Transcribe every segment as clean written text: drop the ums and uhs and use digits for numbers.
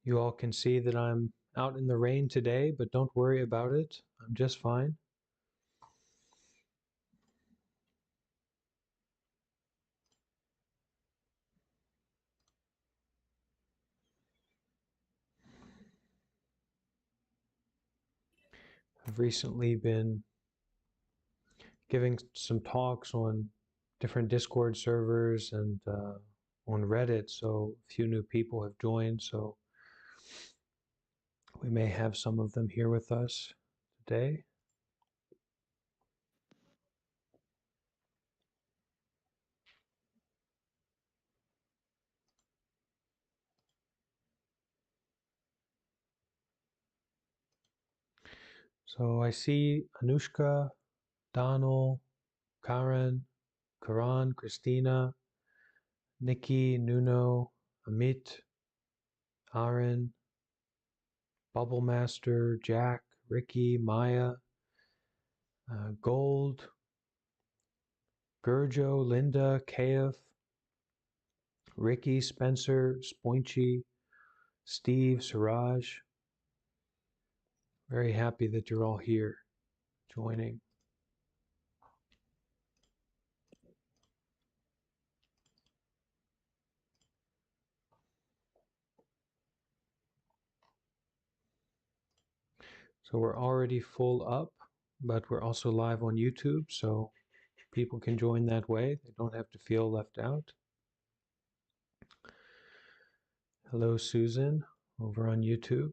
You all can see that I'm out in the rain today, but don't worry about it. I'm just fine. I've recently been giving some talks on different Discord servers and on Reddit, so a few new people have joined, so we may have some of them here with us today. So I see Anushka, Donald, Karen, Karan, Christina, Nikki, Nuno, Amit, Aaron, Bubble Master, Jack, Ricky, Maya, Gold, Gurjo, Linda, Kaif, Ricky, Spencer, Spoinchy, Steve, Siraj. Very happy that you're all here joining. So we're already full up, but we're also live on YouTube, so people can join that way. They don't have to feel left out. Hello, Susan, over on YouTube.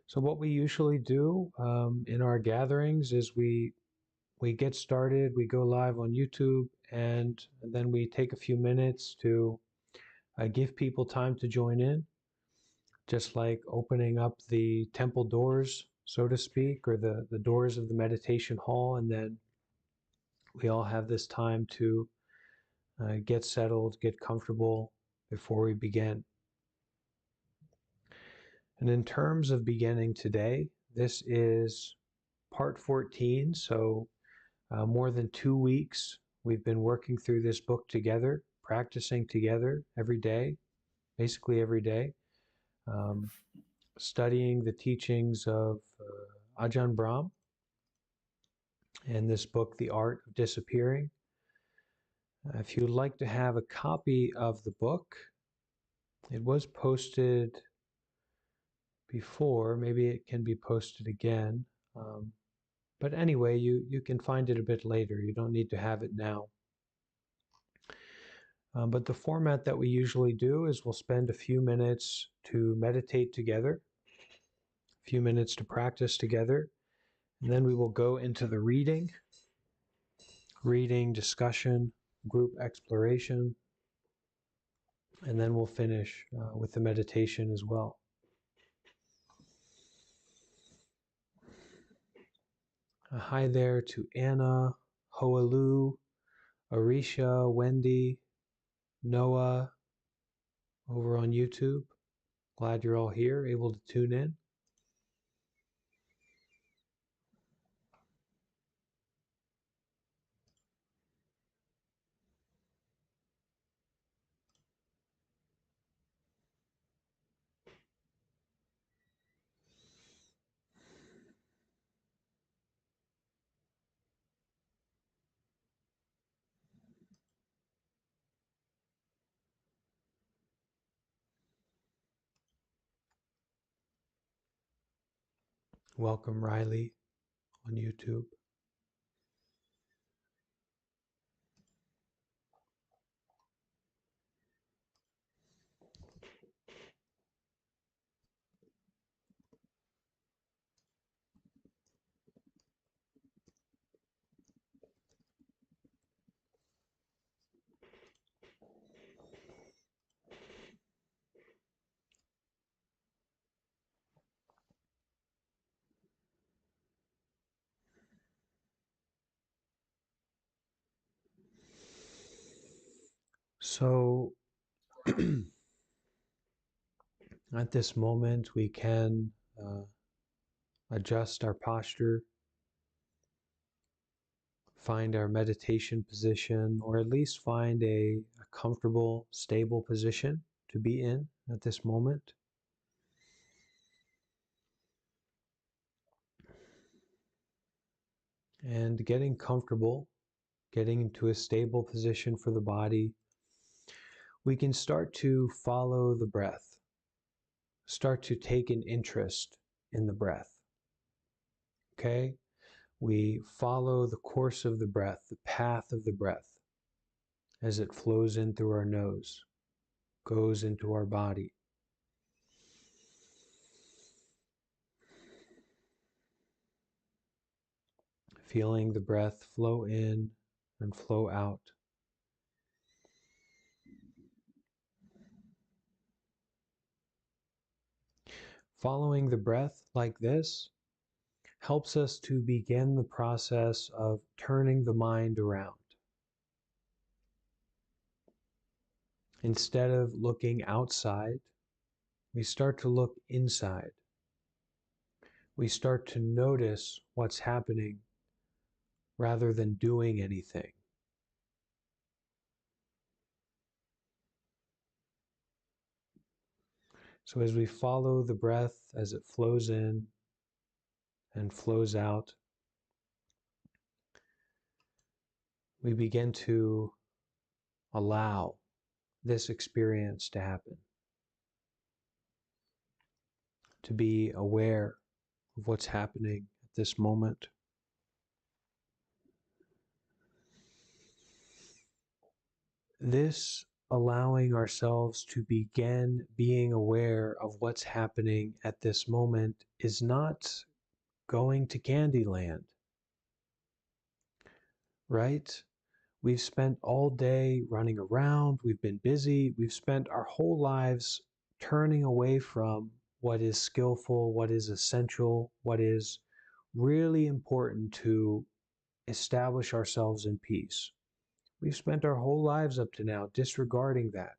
So what we usually do in our gatherings is we get started, we go live on YouTube, and then we take a few minutes to give people time to join in, just like opening up the temple doors, so to speak, or the doors of the meditation hall, and then we all have this time to get settled, get comfortable before we begin. And in terms of beginning today, this is part 14, so more than 2 weeks we've been working through this book together, practicing together every day, basically every day, studying the teachings of Ajahn Brahm and this book, The Art of Disappearing. If you'd like to have a copy of the book, it was posted before, maybe it can be posted again. But anyway, you can find it a bit later. You don't need to have it now. But the format that we usually do is we'll spend a few minutes to meditate together, a few minutes to practice together, and then we will go into the reading, discussion, group exploration, and then we'll finish with the meditation as well. Hi there to Anna, Hoalu, Arisha, Wendy, Noah, over on YouTube. Glad you're all here, able to tune in. Welcome, Riley, on YouTube. So At this moment, we can adjust our posture, find our meditation position, or at least find a comfortable, stable position to be in at this moment. And getting comfortable, getting into a stable position for the body, we can start to follow the breath, start to take an interest in the breath. Okay? We follow the course of the breath, the path of the breath, as it flows in through our nose, goes into our body. Feeling the breath flow in and flow out. Following the breath like this helps us to begin the process of turning the mind around. Instead of looking outside, we start to look inside. We start to notice what's happening rather than doing anything. So as we follow the breath as it flows in and flows out, we begin to allow this experience to happen, to be aware of what's happening at this moment. This allowing ourselves to begin being aware of what's happening at this moment is not going to Candyland, right? We've spent all day running around, we've been busy, we've spent our whole lives turning away from what is skillful, what is essential, what is really important to establish ourselves in peace. We've spent our whole lives up to now disregarding that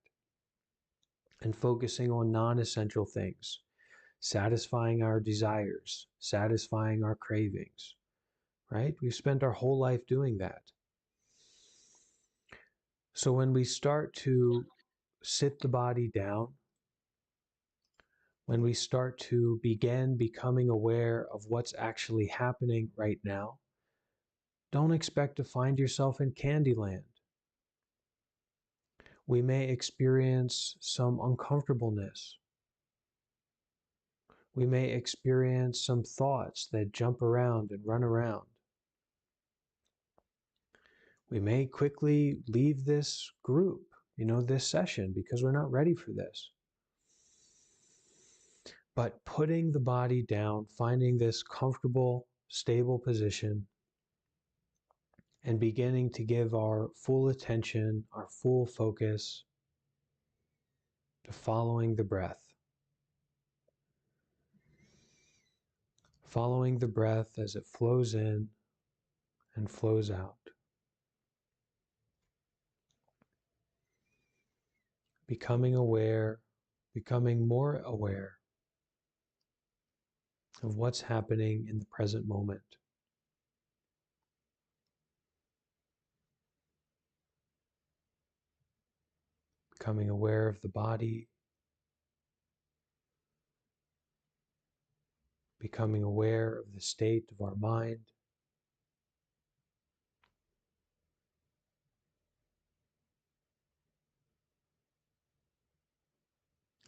and focusing on non-essential things, satisfying our desires, satisfying our cravings, right? We've spent our whole life doing that. So when we start to sit the body down, when we start to begin becoming aware of what's actually happening right now, don't expect to find yourself in Candyland. We may experience some uncomfortableness. We may experience some thoughts that jump around and run around. We may quickly leave this group, this session, because we're not ready for this. But putting the body down, finding this comfortable, stable position, and beginning to give our full attention, our full focus to following the breath. Following the breath as it flows in and flows out. Becoming aware, becoming more aware of what's happening in the present moment. Becoming aware of the body, becoming aware of the state of our mind.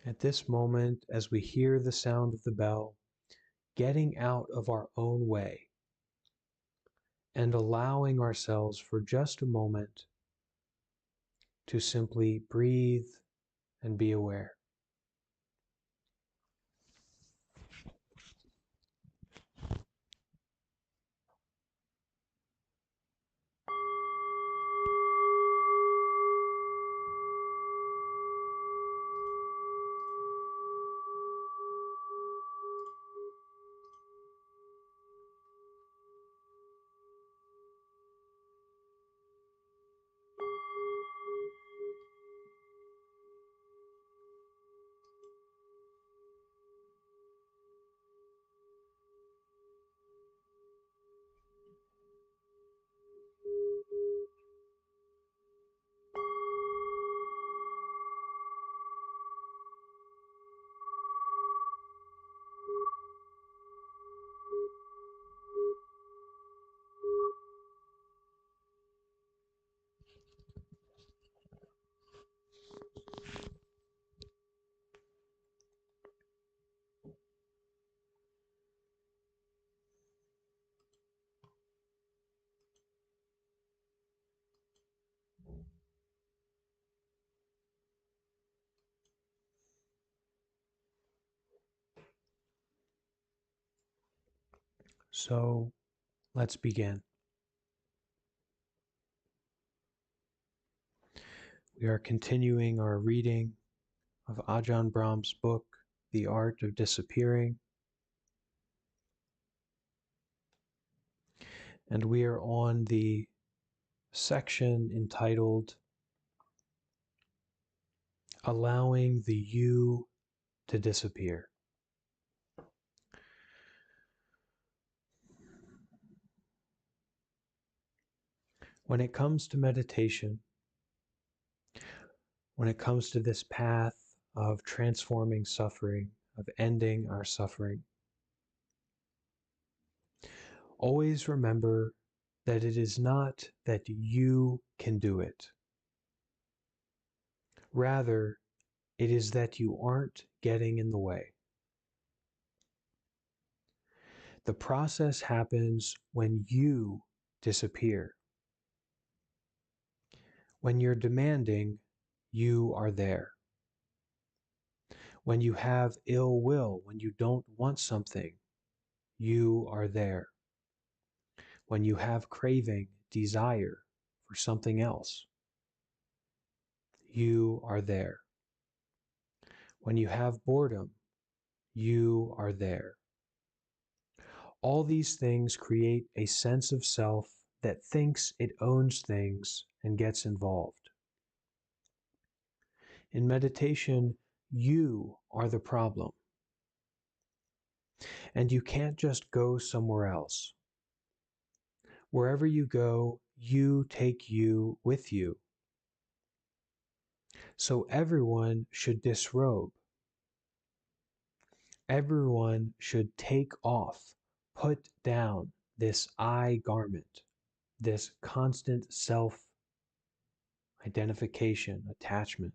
At this moment, as we hear the sound of the bell, getting out of our own way and allowing ourselves for just a moment to simply breathe and be aware. So let's begin. We are continuing our reading of Ajahn Brahm's book, The Art of Disappearing. And we are on the section entitled Allowing the You to Disappear. When it comes to meditation, when it comes to this path of transforming suffering, of ending our suffering, always remember that it is not that you can do it. Rather, it is that you aren't getting in the way. The process happens when you disappear. When you're demanding, you are there. When you have ill will, when you don't want something, you are there. When you have craving, desire for something else, you are there. When you have boredom, you are there. All these things create a sense of self that thinks it owns things and gets involved. In meditation, you are the problem. And you can't just go somewhere else. Wherever you go, you take you with you. So everyone should disrobe. Everyone should take off, put down this I garment, this constant self identification, attachment,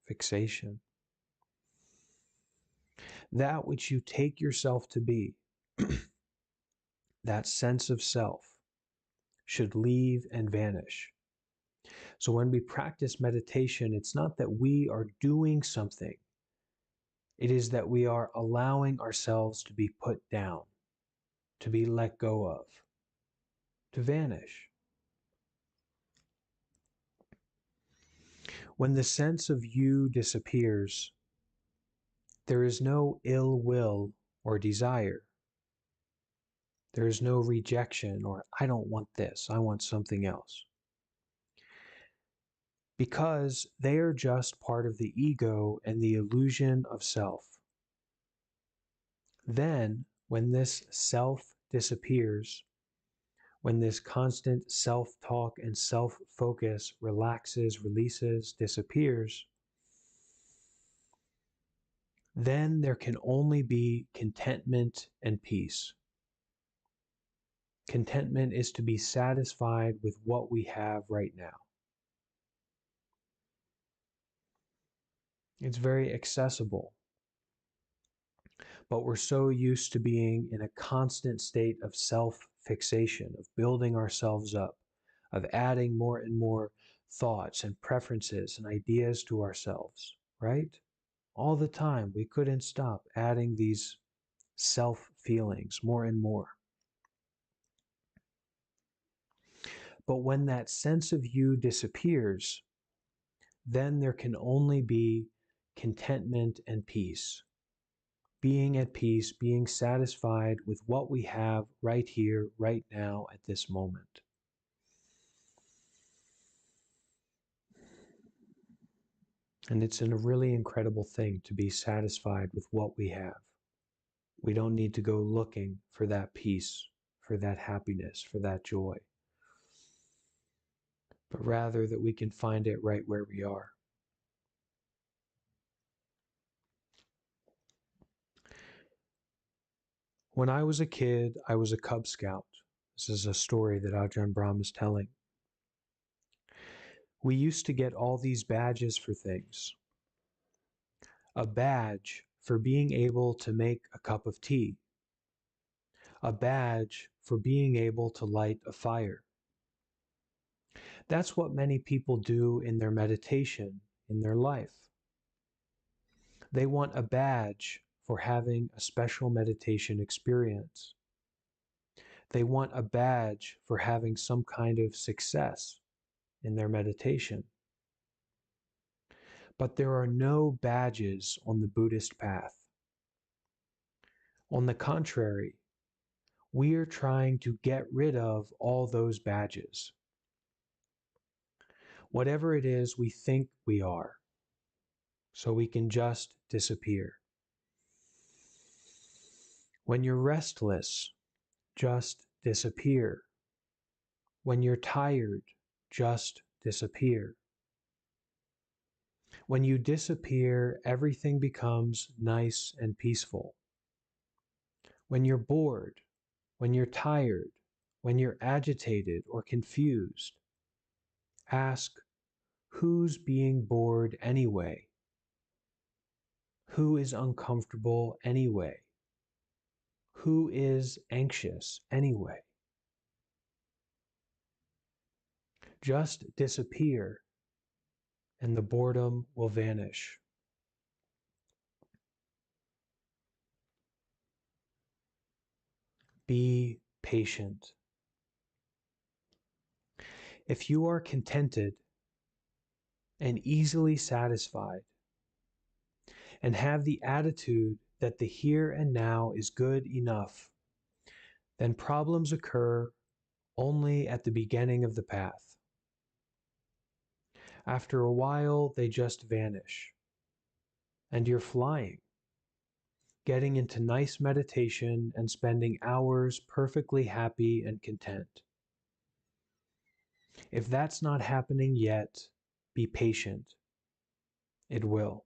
fixation. That which you take yourself to be, that sense of self, should leave and vanish. So when we practice meditation, it's not that we are doing something. It is that we are allowing ourselves to be put down, to be let go of, to vanish. When the sense of you disappears, there is no ill will or desire. There is no rejection or I don't want this, I want something else. Because they are just part of the ego and the illusion of self. Then, when this self disappears, when this constant self-talk and self-focus relaxes, releases, disappears, then there can only be contentment and peace. Contentment is to be satisfied with what we have right now. It's very accessible, but we're so used to being in a constant state of self-fixation, of building ourselves up, of adding more and more thoughts and preferences and ideas to ourselves, right? All the time, we couldn't stop adding these self-feelings more and more. But when that sense of you disappears, then there can only be contentment and peace. Being at peace, being satisfied with what we have right here, right now, at this moment. And it's a really incredible thing to be satisfied with what we have. We don't need to go looking for that peace, for that happiness, for that joy, but rather that we can find it right where we are. When I was a kid, I was a Cub Scout. This is a story that Ajahn Brahm is telling. We used to get all these badges for things. A badge for being able to make a cup of tea. A badge for being able to light a fire. That's what many people do in their meditation, in their life. They want a badge for having a special meditation experience. They want a badge for having some kind of success in their meditation. But there are no badges on the Buddhist path. On the contrary, we are trying to get rid of all those badges. Whatever it is we think we are, so we can just disappear. When you're restless, just disappear. When you're tired, just disappear. When you disappear, everything becomes nice and peaceful. When you're bored, when you're tired, when you're agitated or confused, ask, who's being bored anyway? Who is uncomfortable anyway? Who is anxious anyway? Just disappear and the boredom will vanish. Be patient. If you are contented and easily satisfied and have the attitude that the here and now is good enough, then problems occur only at the beginning of the path. After a while, they just vanish, and you're flying, getting into nice meditation and spending hours perfectly happy and content. If that's not happening yet, be patient. It will.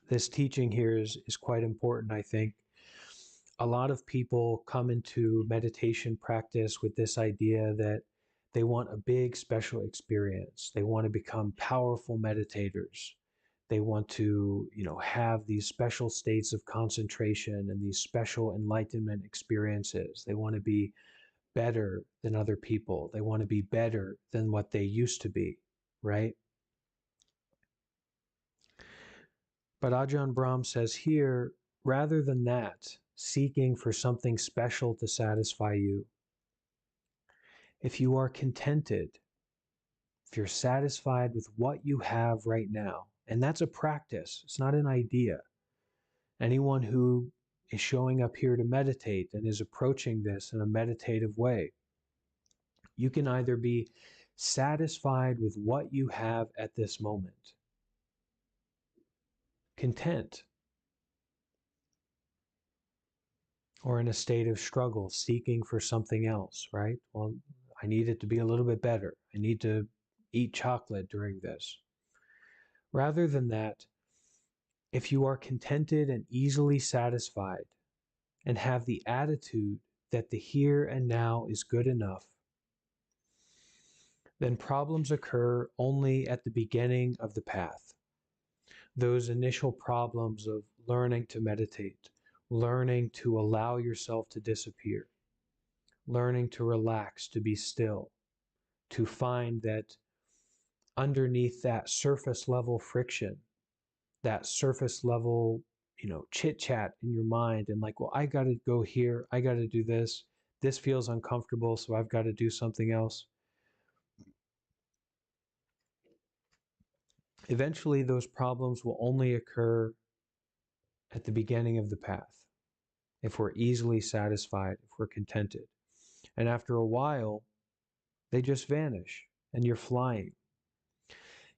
This teaching here is quite important, I think. A lot of people come into meditation practice with this idea that they want a big special experience. They want to become powerful meditators. They want to, have these special states of concentration and these special enlightenment experiences. They want to be better than other people. They want to be better than what they used to be, right? But Ajahn Brahm says here, rather than that, seeking for something special to satisfy you, if you are contented, if you're satisfied with what you have right now, and that's a practice, it's not an idea. Anyone who is showing up here to meditate and is approaching this in a meditative way, you can either be satisfied with what you have at this moment, content, or in a state of struggle, seeking for something else, right? Well, I need it to be a little bit better. I need to eat chocolate during this. Rather than that, if you are contented and easily satisfied and have the attitude that the here and now is good enough, then problems occur only at the beginning of the path. Those initial problems of learning to meditate, learning to allow yourself to disappear, learning to relax, to be still, to find that underneath that surface level friction, that surface level, chit chat in your mind, and like, well, I got to go here, I got to do this. This feels uncomfortable, so I've got to do something else. Eventually, those problems will only occur at the beginning of the path if we're easily satisfied, if we're contented. And after a while, they just vanish and you're flying,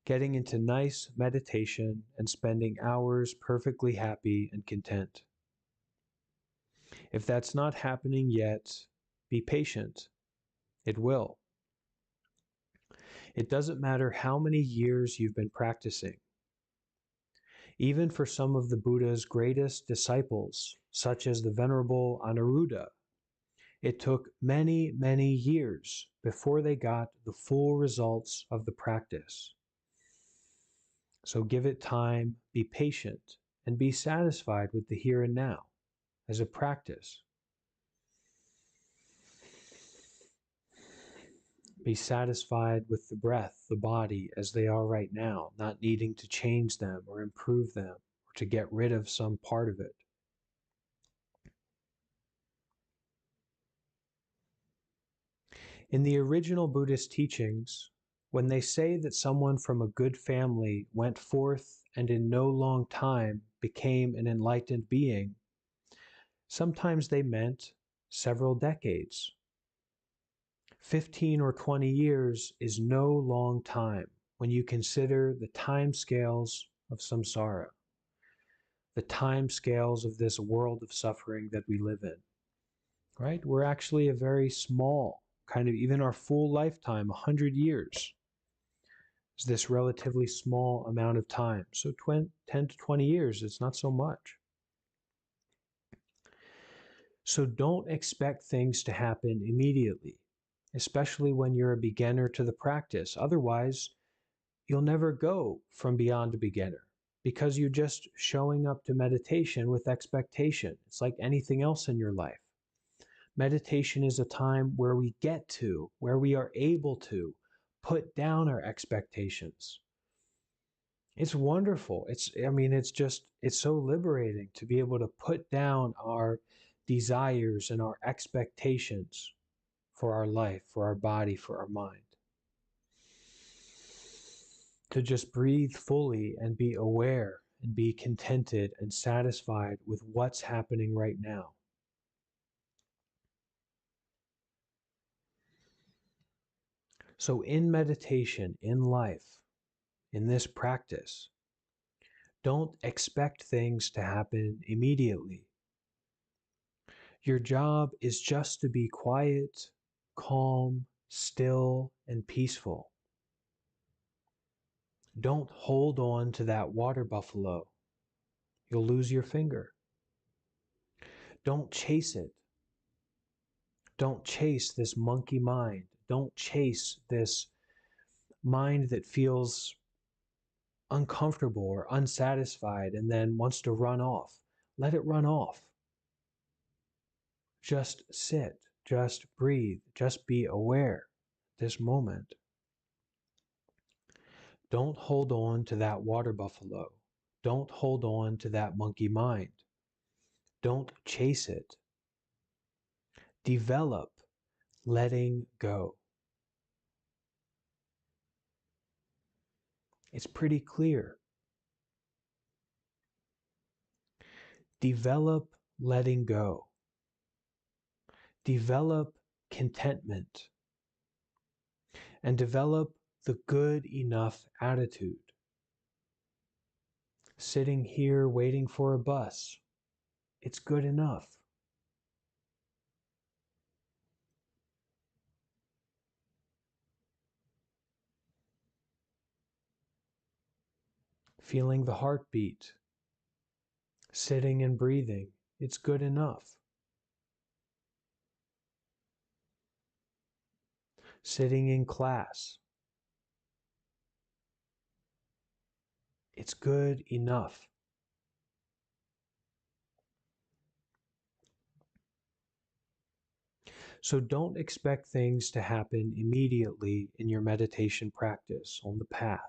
getting into nice meditation and spending hours perfectly happy and content. If that's not happening yet, be patient. It will. It doesn't matter how many years you've been practicing. Even for some of the Buddha's greatest disciples, such as the Venerable Anuruddha, it took many, many years before they got the full results of the practice. So give it time, be patient, and be satisfied with the here and now as a practice. Be satisfied with the breath, the body as they are right now, not needing to change them or improve them or to get rid of some part of it. In the original Buddhist teachings, when they say that someone from a good family went forth and in no long time became an enlightened being, sometimes they meant several decades. 15 or 20 years is no long time when you consider the time scales of samsara, the time scales of this world of suffering that we live in, right? We're actually a very small, kind of even our full lifetime, 100 years, is this relatively small amount of time. So 10 to 20 years, it's not so much. So don't expect things to happen immediately, especially when you're a beginner to the practice. Otherwise, you'll never go from beyond a beginner because you're just showing up to meditation with expectation. It's like anything else in your life. Meditation is a time where we get to, where we are able to put down our expectations. It's wonderful. It's so liberating to be able to put down our desires and our expectations for our life, for our body, for our mind. To just breathe fully and be aware and be contented and satisfied with what's happening right now. So in meditation, in life, in this practice, don't expect things to happen immediately. Your job is just to be quiet, calm, still, and peaceful. Don't hold on to that water buffalo. You'll lose your finger. Don't chase it. Don't chase this monkey mind. Don't chase this mind that feels uncomfortable or unsatisfied and then wants to run off. Let it run off. Just sit, just breathe, just be aware this moment. Don't hold on to that water buffalo. Don't hold on to that monkey mind. Don't chase it. Develop letting go. It's pretty clear. Develop letting go. Develop contentment. And develop the good enough attitude. Sitting here waiting for a bus, it's good enough. Feeling the heartbeat, sitting and breathing, it's good enough. Sitting in class, it's good enough. So don't expect things to happen immediately in your meditation practice on the path.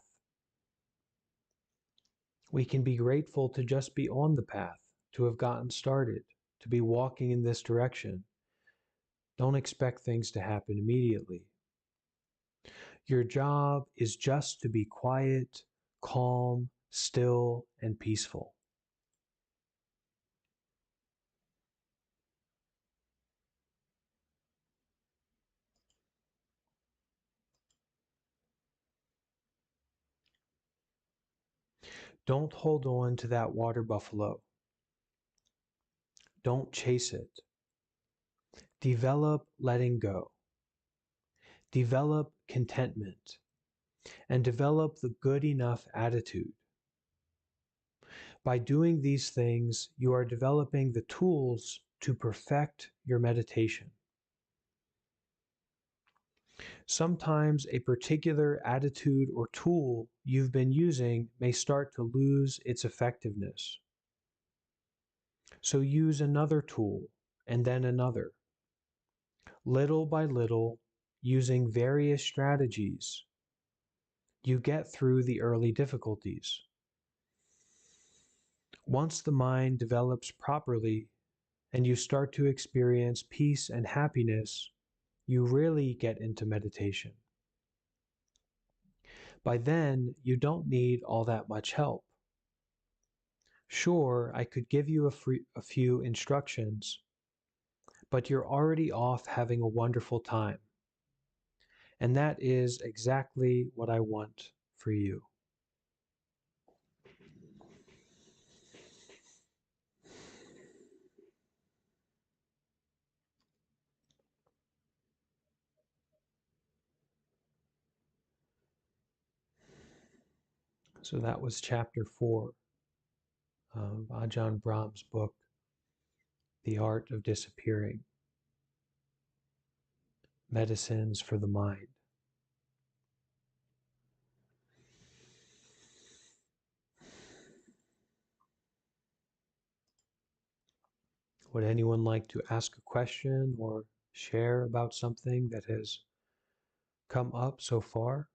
We can be grateful to just be on the path, to have gotten started, to be walking in this direction. Don't expect things to happen immediately. Your job is just to be quiet, calm, still, and peaceful. Don't hold on to that water buffalo. Don't chase it. Develop letting go. Develop contentment. And develop the good enough attitude. By doing these things, you are developing the tools to perfect your meditation. Sometimes a particular attitude or tool you've been using may start to lose its effectiveness. So use another tool and then another. Little by little, using various strategies, you get through the early difficulties. Once the mind develops properly and you start to experience peace and happiness, you really get into meditation. By then, you don't need all that much help. Sure, I could give you a few instructions, but you're already off having a wonderful time. And that is exactly what I want for you. So that was chapter 4 of Ajahn Brahm's book, The Art of Disappearing, Medicines for the Mind. Would anyone like to ask a question or share about something that has come up so far?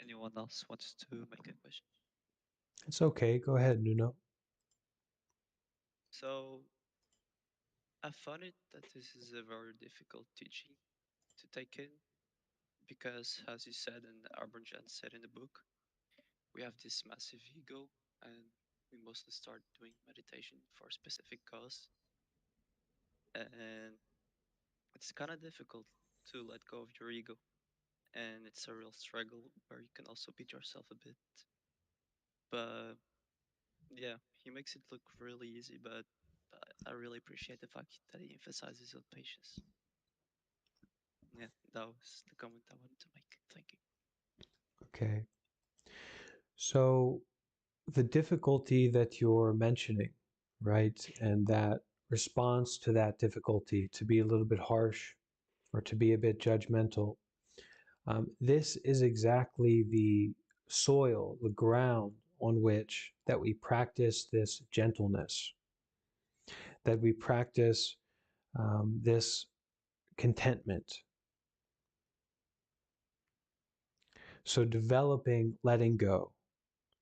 Anyone else wants to make a question? It's okay. Go ahead, Nuno. So I found it that this is a very difficult teaching to take in because, as you said and Ajahn said in the book, we have this massive ego and we mostly start doing meditation for a specific cause. And it's kind of difficult to let go of your ego. And it's a real struggle where you can also beat yourself a bit. But yeah, he makes it look really easy, but I really appreciate the fact that he emphasizes on patience. Yeah, that was the comment I wanted to make. Thank you. Okay. So the difficulty that you're mentioning, right, and that response to that difficulty to be a little bit harsh or to be a bit judgmental, this is exactly the soil, the ground on which that we practice this gentleness, that we practice this contentment. So developing letting go,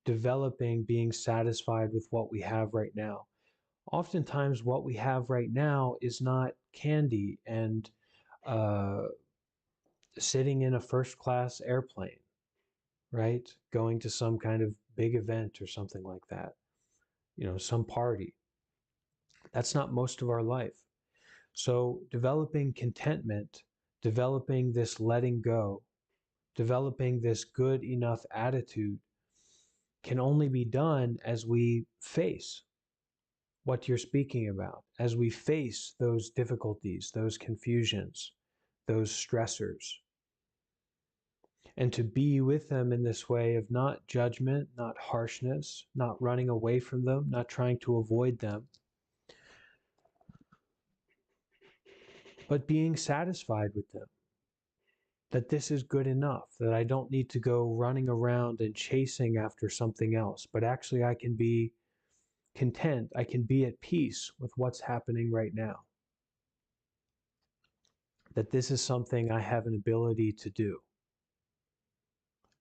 developing being satisfied with what we have right now. Oftentimes, what we have right now is not candy and uh, sitting in a first class airplane, right? Going to some kind of big event or something like that, some party. That's not most of our life. So, developing contentment, developing this letting go, developing this good enough attitude can only be done as we face what you're speaking about, as we face those difficulties, those confusions, those stressors, and to be with them in this way of not judgment, not harshness, not running away from them, not trying to avoid them, but being satisfied with them. That this is good enough, that I don't need to go running around and chasing after something else, but actually I can be content, I can be at peace with what's happening right now. That this is something I have an ability to do.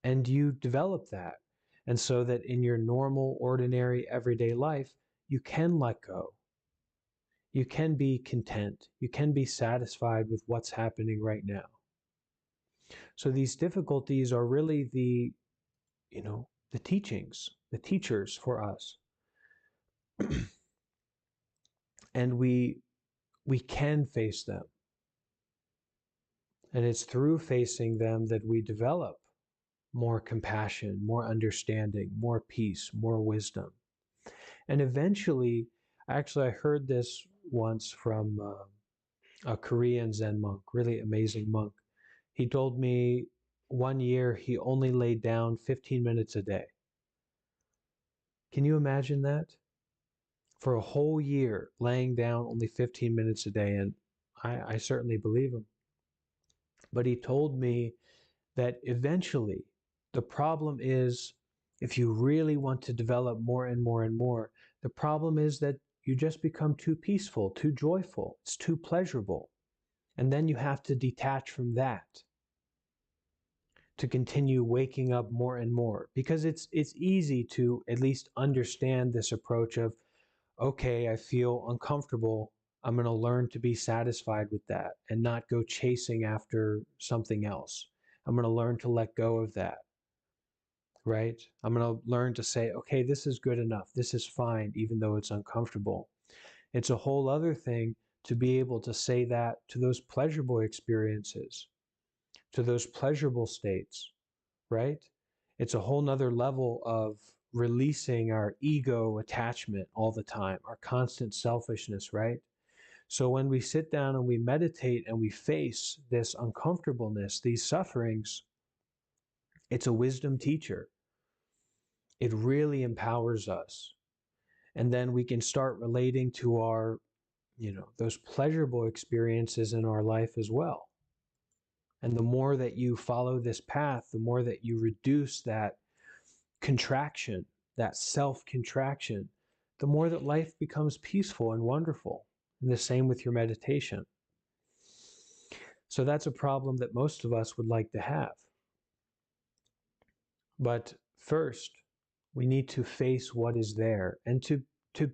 And you develop that. And so that in your normal, ordinary, everyday life, you can let go. You can be content. You can be satisfied with what's happening right now. So these difficulties are really the teachings, the teachers for us. And we can face them. And it's through facing them that we develop more compassion, more understanding, more peace, more wisdom. And eventually, actually, I heard this once from a Korean Zen monk, really amazing monk. He told me one year he only laid down 15 minutes a day. Can you imagine that? For a whole year, laying down only 15 minutes a day. And I certainly believe him. But he told me that eventually the problem is, if you really want to develop more and more and more, the problem is that you just become too peaceful, too joyful, it's too pleasurable. And then you have to detach from that to continue waking up more and more, because it's easy to at least understand this approach of, okay, I feel uncomfortable, I'm going to learn to be satisfied with that and not go chasing after something else. I'm going to learn to let go of that, right? I'm going to learn to say, okay, this is good enough, this is fine, even though it's uncomfortable. It's a whole other thing to be able to say that to those pleasurable experiences, to those pleasurable states, right? It's a whole nother level of releasing our ego attachment all the time, our constant selfishness, right? So when we sit down and we meditate and we face this uncomfortableness, these sufferings, it's a wisdom teacher. It really empowers us. And then we can start relating to our, those pleasurable experiences in our life as well. And the more that you follow this path, the more that you reduce that contraction, that self contraction, the more that life becomes peaceful and wonderful. And the same with your meditation. So that's a problem that most of us would like to have. But first, we need to face what is there and to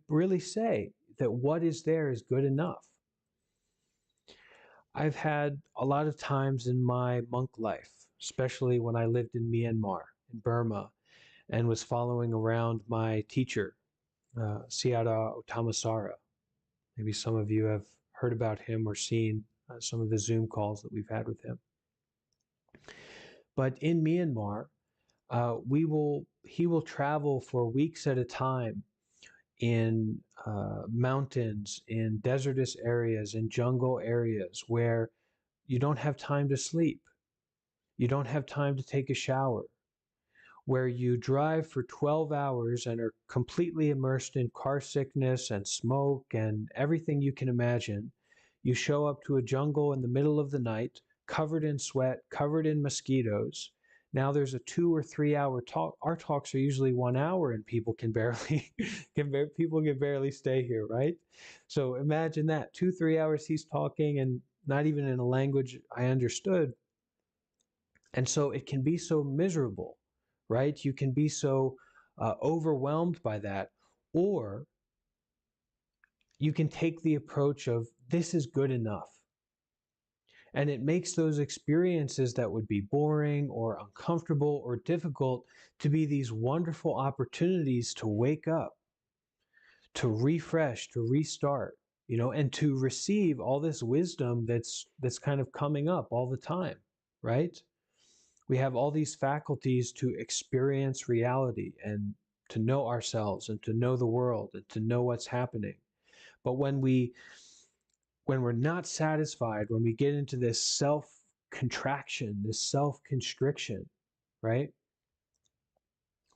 really say that what is there is good enough. I've had a lot of times in my monk life, especially when I lived in Myanmar, in Burma, and was following around my teacher, Sayadaw Otamasara. Maybe some of you have heard about him or seen some of the Zoom calls that we've had with him. But in Myanmar, he will travel for weeks at a time in mountains, in desertous areas, in jungle areas where you don't have time to sleep. You don't have time to take a shower, where you drive for 12 hours and are completely immersed in car sickness and smoke and everything you can imagine. You show up to a jungle in the middle of the night, covered in sweat, covered in mosquitoes. Now there's a 2 or 3 hour talk. Our talks are usually 1 hour, and people can barely people can barely stay here, right? So imagine that 2 3 hours he's talking, and not even in a language I understood. And so it can be so miserable, right? You can be so overwhelmed by that. Or you can take the approach of, this is good enough. And it makes those experiences that would be boring or uncomfortable or difficult to be these wonderful opportunities to wake up, to refresh, to restart, and to receive all this wisdom that's kind of coming up all the time, right? We have all these faculties to experience reality and to know ourselves and to know the world and to know what's happening. But when we're not satisfied, when we get into this self contraction, this self constriction, right?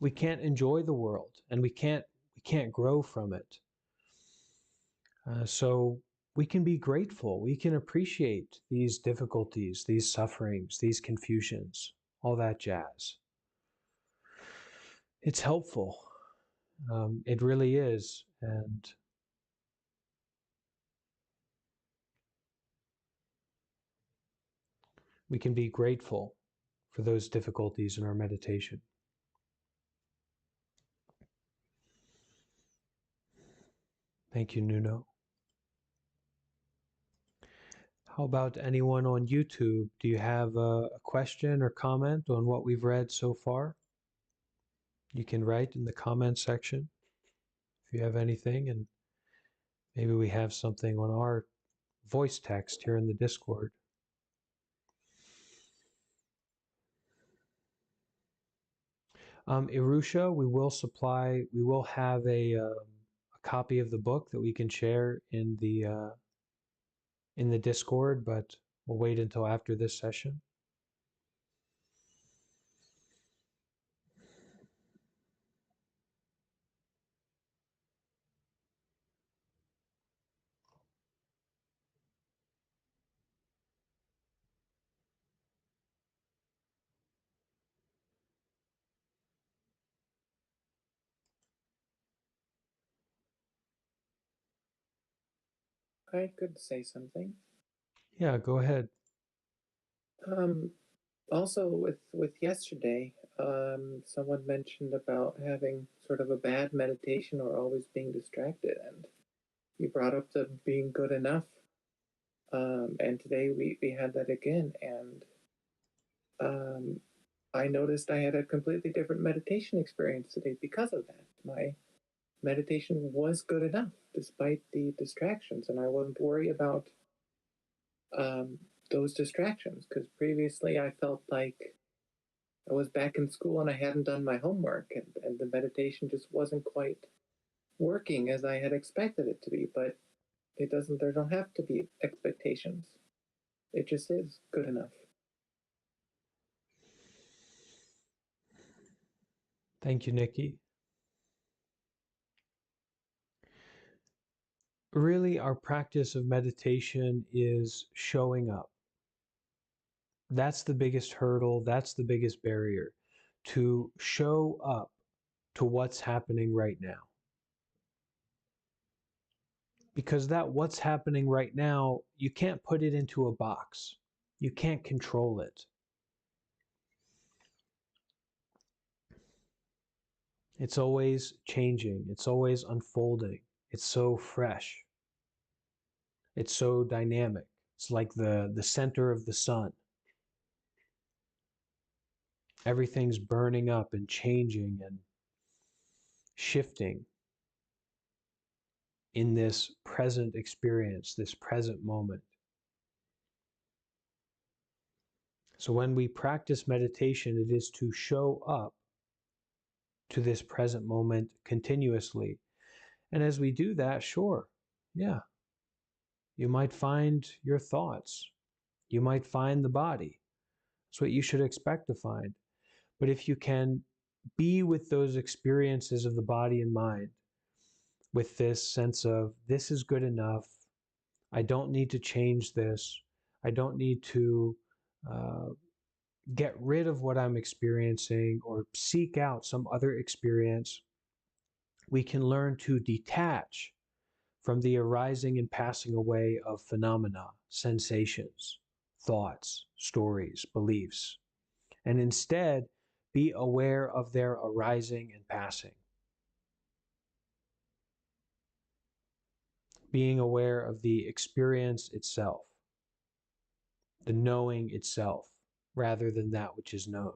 We can't enjoy the world, and we can't grow from it. So we can be grateful. We can appreciate these difficulties, these sufferings, these confusions, all that jazz. It's helpful. It really is. And we can be grateful for those difficulties in our meditation. Thank you, Nuno. How about anyone on YouTube? Do you have a question or comment on what we've read so far? You can write in the comment section if you have anything, and maybe we have something on our voice text here in the Discord. Irusha, we will have a copy of the book that we can share in the Discord, but we'll wait until after this session. I could say something. Yeah, go ahead. Um, Also, with yesterday, someone mentioned about having sort of a bad meditation or always being distracted, and you brought up the being good enough. And today we had that again, and um, I noticed I had a completely different meditation experience today because of that. My meditation was good enough despite the distractions, and I wasn't worried about um, those distractions because previously I felt like I was back in school and I hadn't done my homework, and the meditation just wasn't quite working as I had expected it to be. But it doesn't, there don't have to be expectations. It just is good enough. Thank you, Nikki. Really, our practice of meditation is showing up. That's the biggest hurdle, that's the biggest barrier, to show up to what's happening right now. Because that what's happening right now, you can't put it into a box. You can't control it. It's always changing, it's always unfolding. It's so fresh. It's so dynamic. It's like the center of the sun. Everything's burning up and changing and shifting in this present experience, this present moment. So when we practice meditation, it is to show up to this present moment continuously. And as we do that, sure, yeah, you might find your thoughts. You might find the body. That's what you should expect to find. But if you can be with those experiences of the body and mind, with this sense of this is good enough, I don't need to change this, I don't need to uh, get rid of what I'm experiencing or seek out some other experience, we can learn to detach from the arising and passing away of phenomena, sensations, thoughts, stories, beliefs, and instead be aware of their arising and passing. Being aware of the experience itself, the knowing itself, rather than that which is known,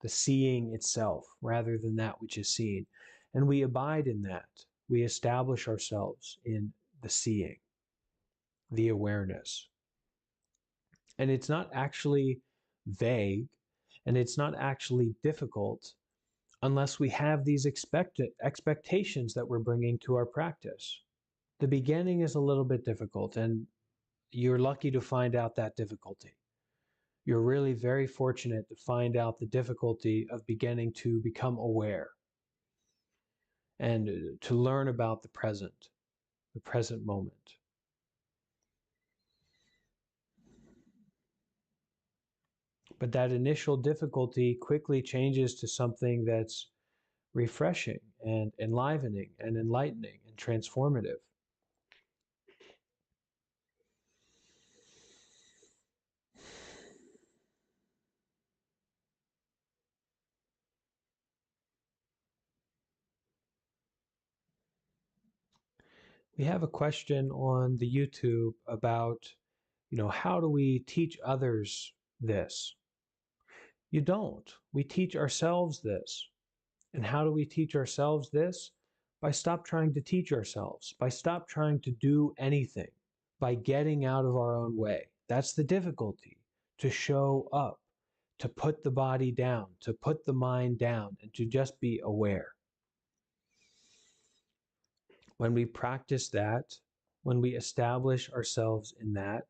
the seeing itself, rather than that which is seen. And we abide in that. We establish ourselves in the seeing, the awareness. And it's not actually vague, and it's not actually difficult unless we have these expectations that we're bringing to our practice. The beginning is a little bit difficult, and you're lucky to find out that difficulty. You're really very fortunate to find out the difficulty of beginning to become aware and to learn about the present moment. But that initial difficulty quickly changes to something that's refreshing and enlivening and enlightening and transformative. We have a question on the YouTube about, how do we teach others this? You don't. We teach ourselves this. And how do we teach ourselves this? By stop trying to teach ourselves, by stop trying to do anything, by getting out of our own way. That's the difficulty, to show up, to put the body down, to put the mind down, and to just be aware. When we practice that, when we establish ourselves in that,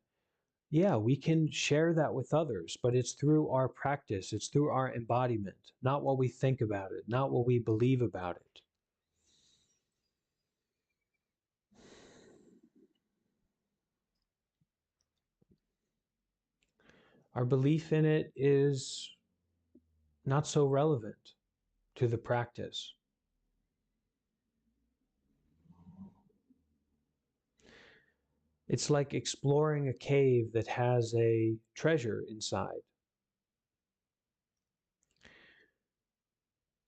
yeah, we can share that with others, but it's through our practice, it's through our embodiment, not what we think about it, not what we believe about it. Our belief in it is not so relevant to the practice. It's like exploring a cave that has a treasure inside.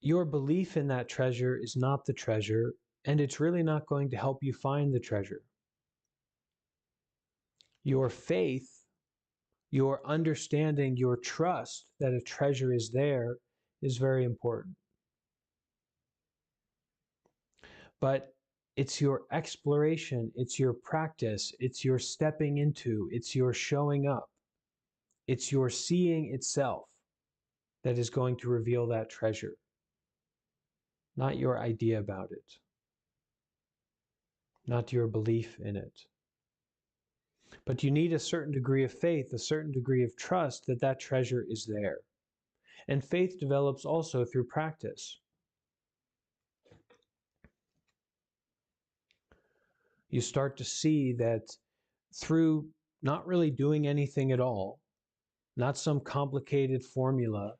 your belief in that treasure is not the treasure, and it's really not going to help you find the treasure. Your faith, your understanding, your trust that a treasure is there is very important. But it's your exploration, it's your practice, it's your stepping into, it's your showing up, it's your seeing itself that is going to reveal that treasure, not your idea about it, not your belief in it. But you need a certain degree of faith, a certain degree of trust that that treasure is there. And faith develops also through practice. You start to see that through not really doing anything at all, not some complicated formula,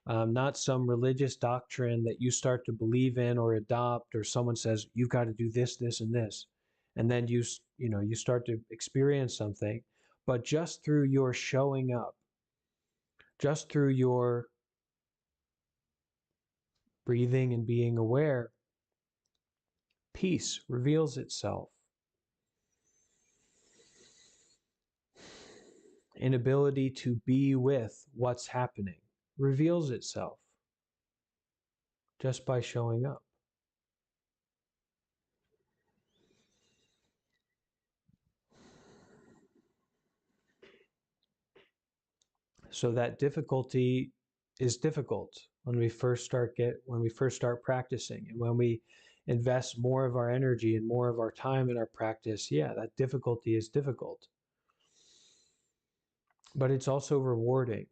not some religious doctrine that you start to believe in or adopt, or someone says you've got to do this, this, and this, and then you start to experience something, but just through your showing up, just through your breathing and being aware, peace reveals itself. Inability to be with what's happening reveals itself just by showing up. So that difficulty is difficult when we first start practicing, and when we invest more of our energy and more of our time in our practice. Yeah, that difficulty is difficult, but it's also rewarding,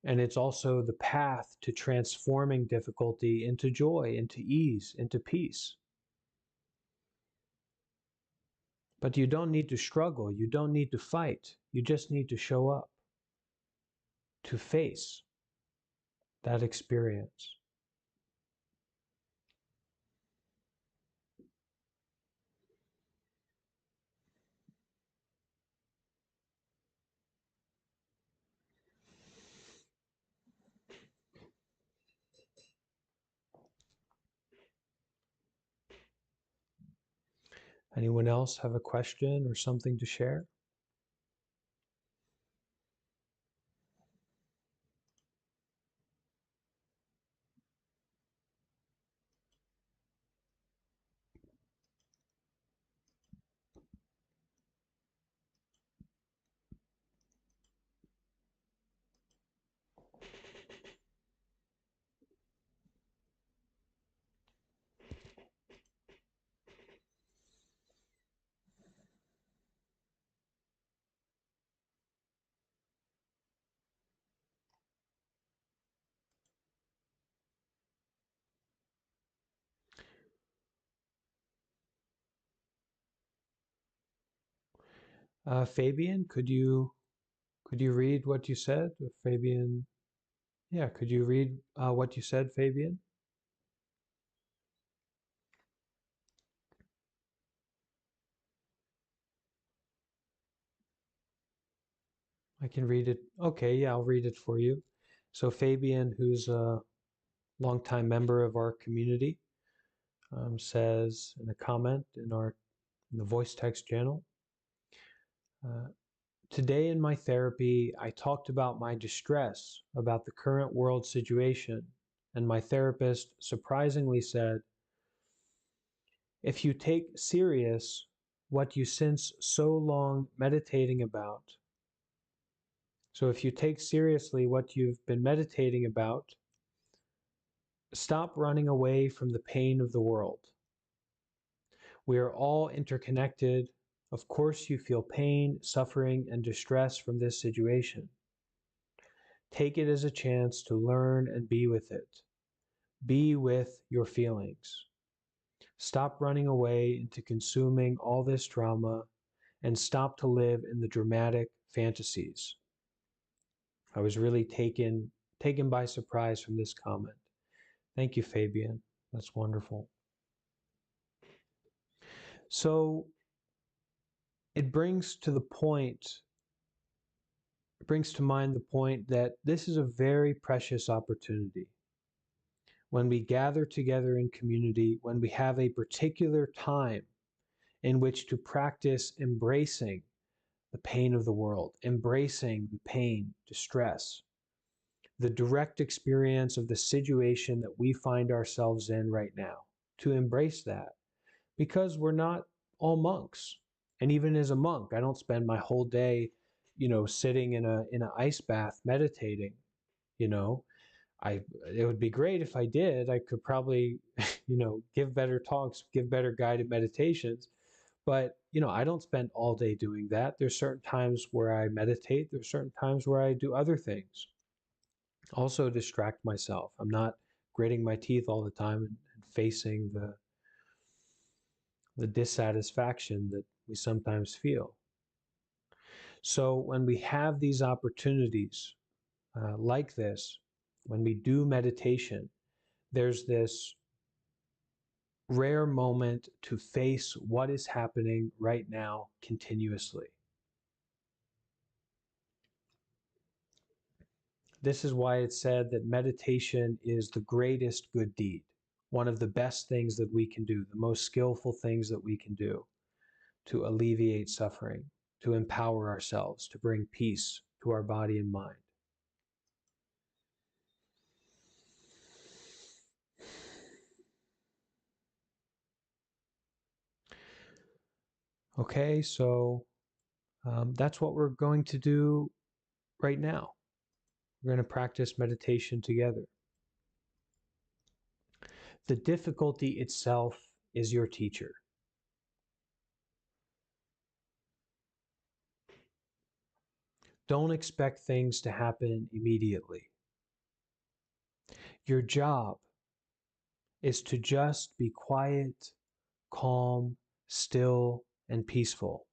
and it's also the path to transforming difficulty into joy, into ease, into peace. But you don't need to struggle, you don't need to fight, you just need to show up, to face that experience. Anyone else have a question or something to share? Fabian, could you read what you said? Fabian, yeah, could you read what you said, Fabian? I can read it. Okay, yeah, I'll read it for you. So Fabian, who's a longtime member of our community, says in a comment in the voice text channel, uh, today in my therapy, I talked about my distress about the current world situation, and my therapist surprisingly said, if you take serious what you since so long meditating about, so if you take seriously what you've been meditating about, stop running away from the pain of the world. We are all interconnected. Of course, you feel pain, suffering, and distress from this situation. Take it as a chance to learn and be with it. Be with your feelings. Stop running away into consuming all this drama, and stop to live in the dramatic fantasies. I was really taken by surprise from this comment. Thank you, Fabian. That's wonderful. So it brings to mind the point that this is a very precious opportunity. when we gather together in community, when we have a particular time in which to practice embracing the pain of the world, embracing the pain, distress, the direct experience of the situation that we find ourselves in right now, to embrace that, because we're not all monks. And even as a monk, I don't spend my whole day, sitting in an ice bath meditating. You know, I it would be great if I did. I could probably, give better talks, give better guided meditations. But, I don't spend all day doing that. There's certain times where I meditate. There's certain times where I do other things. Also distract myself. I'm not gritting my teeth all the time and facing the dissatisfaction that we sometimes feel. So when we have these opportunities like this, when we do meditation, there's this rare moment to face what is happening right now continuously. This is why it's said that meditation is the greatest good deed, one of the best things that we can do, the most skillful things that we can do to alleviate suffering, to empower ourselves, to bring peace to our body and mind. Okay, so that's what we're going to do right now. We're going to practice meditation together. The difficulty itself is your teacher. Don't expect things to happen immediately. Your job is to just be quiet, calm, still, and peaceful.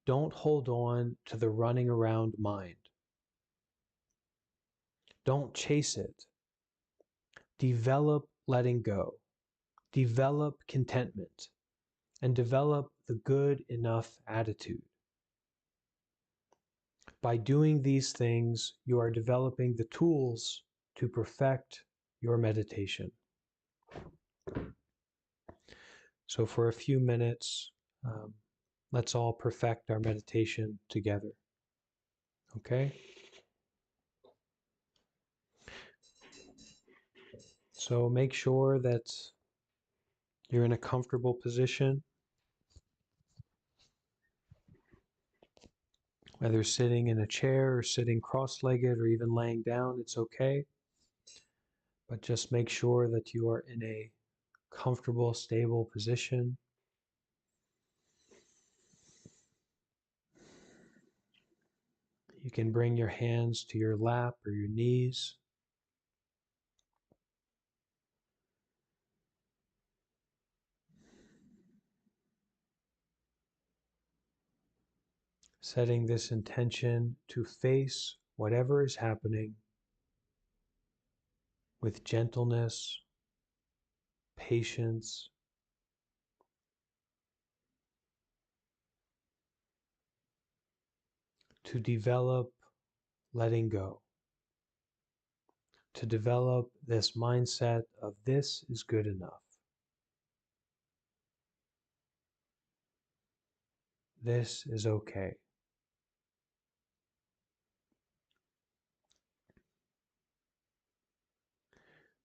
Don't hold on to the running around mind. Don't chase it. Develop letting go. Develop contentment. And develop the good enough attitude. By doing these things, you are developing the tools to perfect your meditation. So for a few minutes, let's all perfect our meditation together. Okay? So make sure that you're in a comfortable position, whether sitting in a chair or sitting cross-legged or even laying down, it's okay. But just make sure that you are in a comfortable, stable position. You can bring your hands to your lap or your knees. Setting this intention to face whatever is happening with gentleness, patience, to develop letting go, to develop this mindset of this is good enough. This is okay.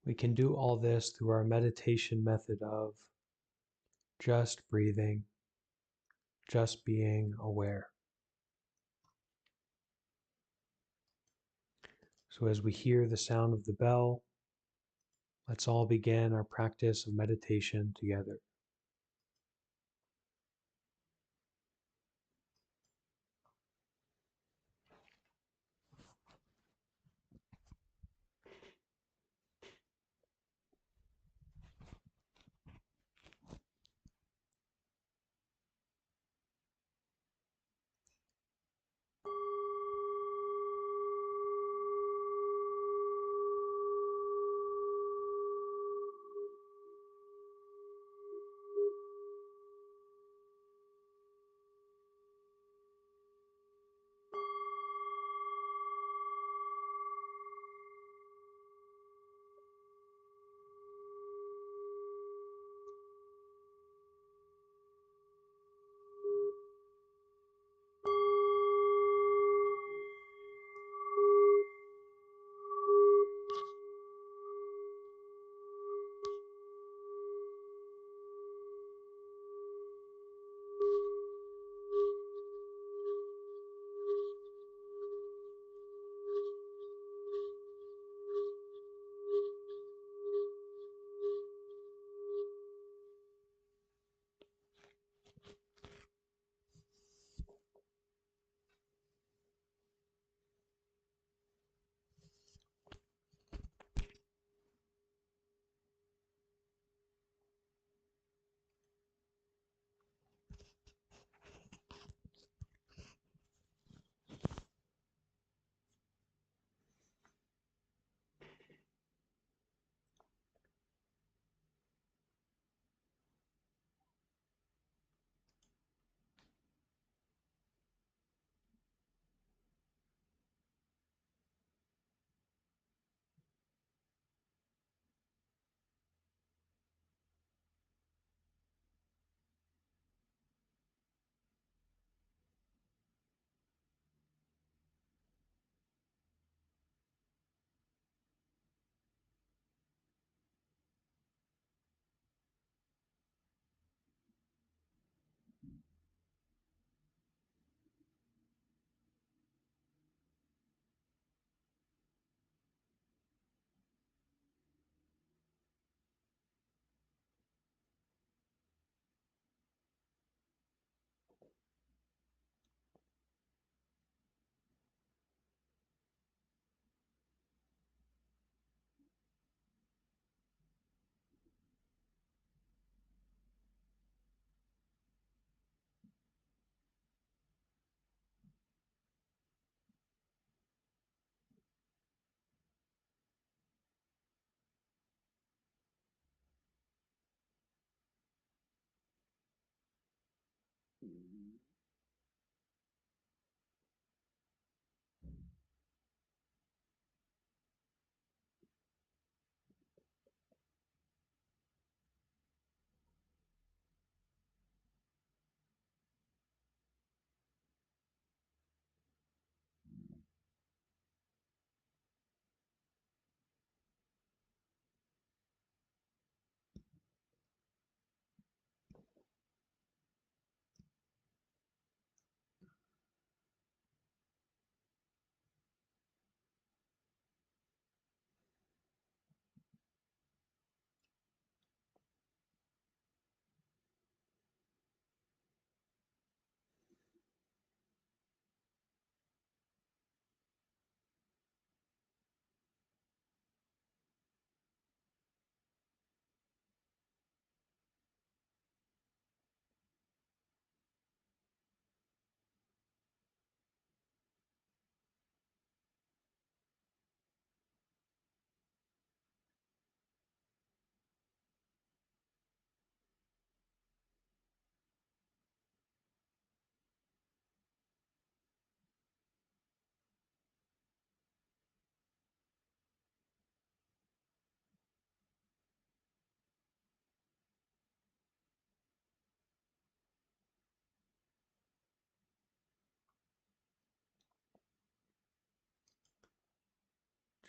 We can do all this through our meditation method of just breathing, just being aware. So as we hear the sound of the bell, let's all begin our practice of meditation together.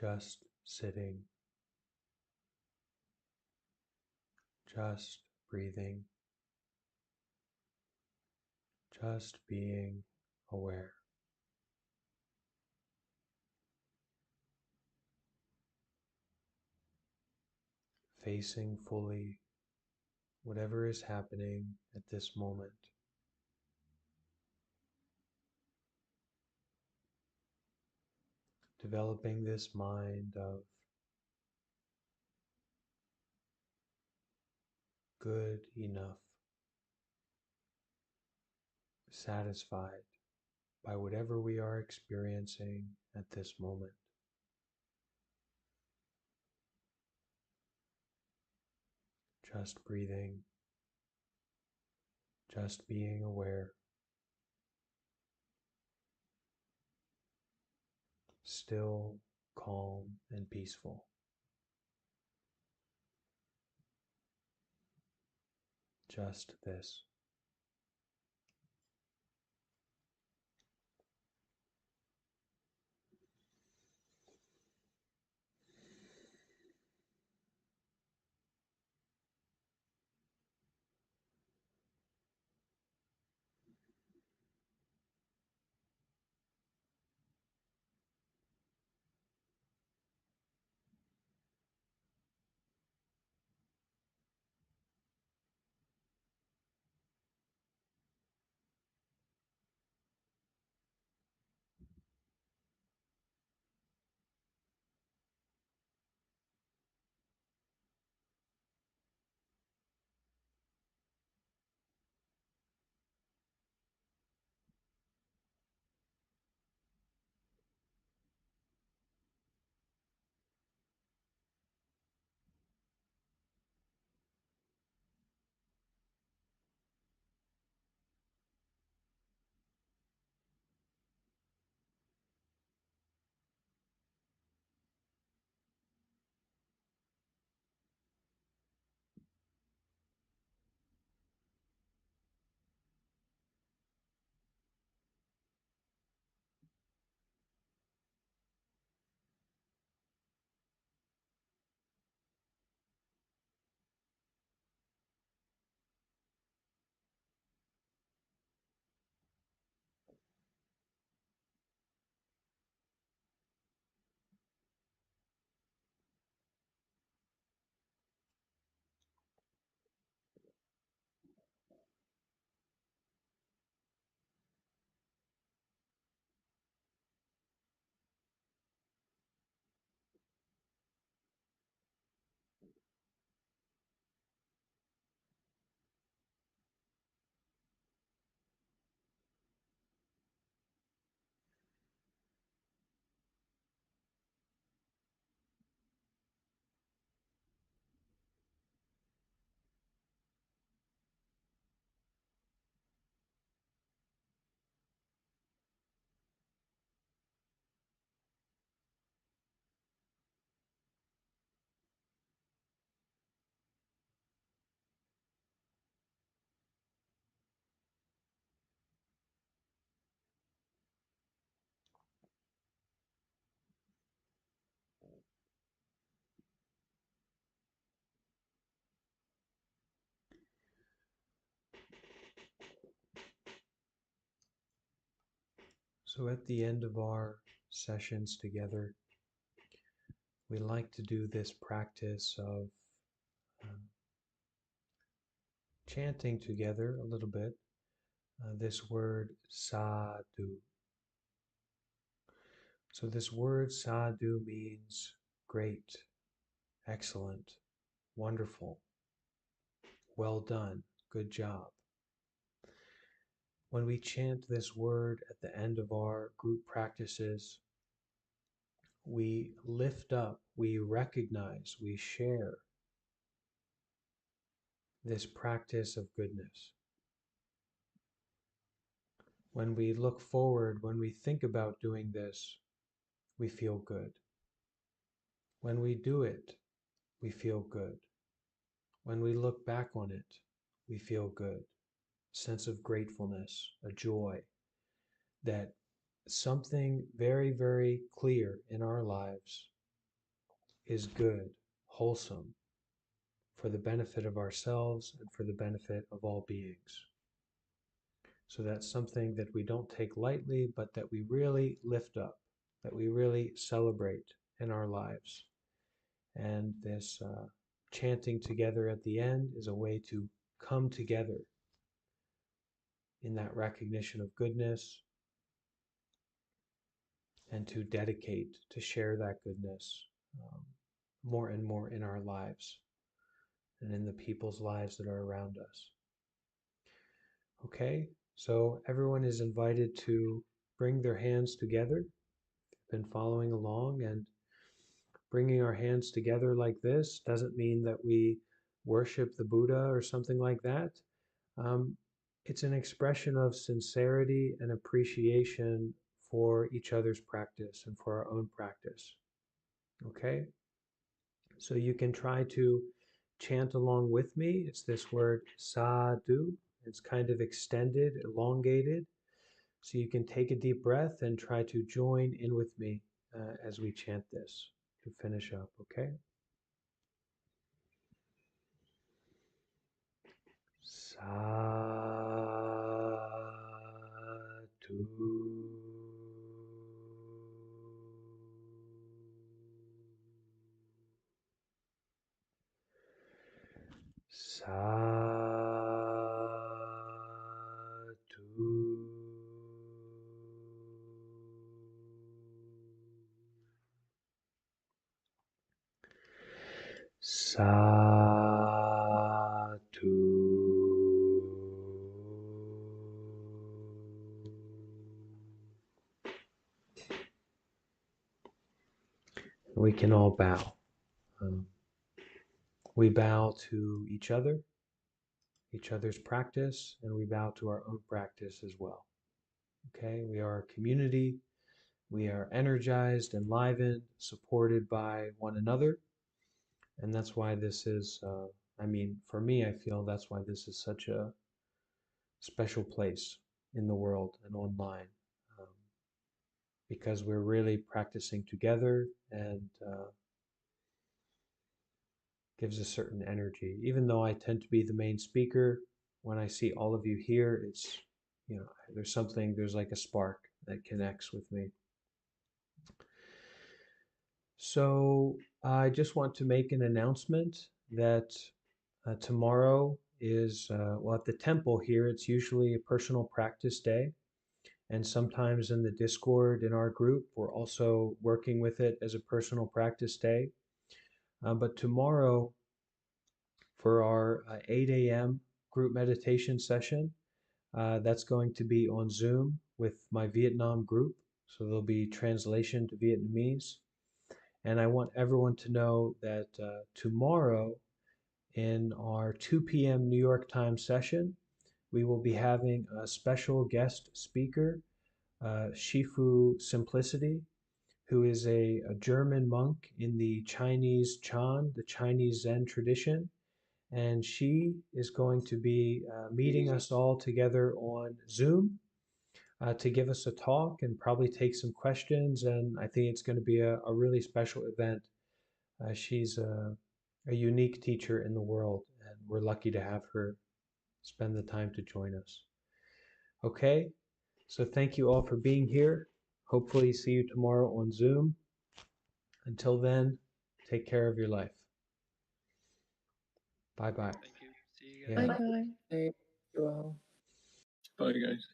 just sitting, just breathing, just being aware, facing fully whatever is happening at this moment, developing this mind of good enough, satisfied by whatever we are experiencing at this moment. Just breathing, just being aware, still, calm, and peaceful. Just this. So at the end of our sessions together, we like to do this practice of um, chanting together a little bit this word sadhu. So this word sadhu means great, excellent, wonderful, well done, good job. When we chant this word at the end of our group practices, we lift up, we recognize, we share this practice of goodness. When we look forward, when we think about doing this, we feel good. When we do it, we feel good. When we look back on it, we feel good. Sense of gratefulness, a joy that something very, very clear in our lives is good, wholesome, for the benefit of ourselves and for the benefit of all beings. So that's something that we don't take lightly, but that we really lift up, that we really celebrate in our lives. And this chanting together at the end is a way to come together in that recognition of goodness and to dedicate, to share that goodness more and more in our lives and in the people's lives that are around us. Okay, so everyone is invited to bring their hands together. Been following along, and bringing our hands together like this doesn't mean that we worship the Buddha or something like that. Um, it's an expression of sincerity and appreciation for each other's practice and for our own practice. Okay? So you can try to chant along with me. It's this word sadhu. It's kind of extended, elongated. So you can take a deep breath and try to join in with me as we chant this to finish up, okay? Sadhu. Sadhu. Sadhu. We can all bow. We bow to each other, each other's practice, and we bow to our own practice as well. Okay, we are a community. We are energized, enlivened, supported by one another. And that's why this is, for me, I feel that's why this is such a special place in the world and online. Because we're really practicing together and gives a certain energy. Even though I tend to be the main speaker, when I see all of you here, it's, there's like a spark that connects with me. So I just want to make an announcement that tomorrow is, at the temple here, it's usually a personal practice day. And sometimes in the Discord in our group, we're also working with it as a personal practice day. But tomorrow, for our 8 a.m. group meditation session, that's going to be on Zoom with my Vietnam group. So there'll be translation to Vietnamese. And I want everyone to know that tomorrow in our 2 p.m. New York time session, we will be having a special guest speaker, Shifu Simplicity, who is a German monk in the Chinese Chan, the Chinese Zen tradition. And she is going to be meeting us all together on Zoom to give us a talk and probably take some questions. And I think it's going to be a really special event. She's a unique teacher in the world, and we're lucky to have her spend the time to join us. Okay, so thank you all for being here. Hopefully see you tomorrow on Zoom. Until then, take care of your life. Bye-bye. Thank you. See you Yeah. guys. Bye. Thank you all. Bye, guys.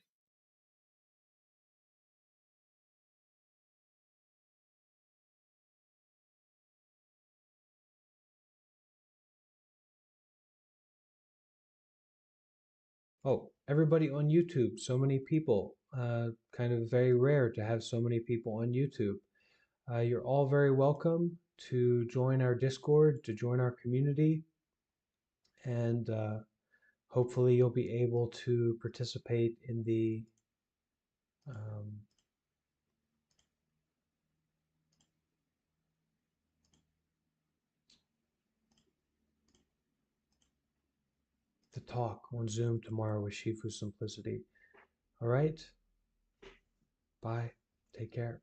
Oh, everybody on YouTube, so many people. Kind of very rare to have so many people on YouTube. You're all very welcome to join our Discord, to join our community, and hopefully you'll be able to participate in um, the talk on Zoom tomorrow with Shifu Simplicity. All right? Bye. Take care.